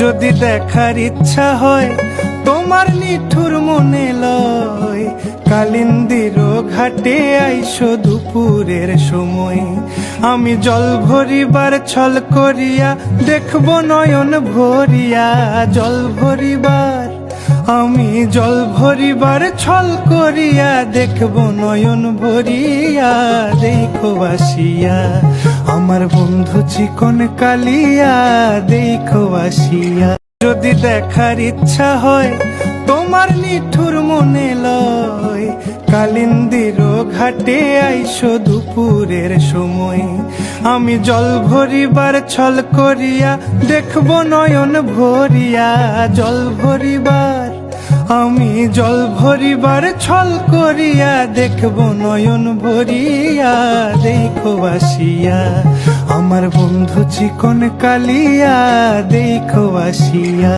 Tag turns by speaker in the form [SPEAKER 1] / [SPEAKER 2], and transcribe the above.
[SPEAKER 1] যদি দেখার ইচ্ছা হয় তোমার নিঠুর মনে লয়, কালিন্দির ঘাটে আইসো দুপুরের সময়। আমি জল ভরিবার ছল করিয়া দেখব নয়ন ভরিয়া, জল ভরিবার আমি জল ভরিবার ছল করিয়া দেখব নয়ন ভরিয়া। দেখো আসিয়া আমার বন্ধু চিকন কালিয়া, দেখো আসিয়া। যদি দেখার ইচ্ছা হয় তোমার নিঠুর মনে লয়, কালিন্দির ঘাটে আইসো দুপুরের সময়। আমি জল ভরিবার ছল করিয়া দেখব নয়ন ভরিয়া, জল ভরিবার আমি জল ভরিবার ছল করিয়া দেখব নয়ন ভরিয়া। দেখো আসিয়া আমার বন্ধু চিকন কালিয়া, দেখো আসিয়া।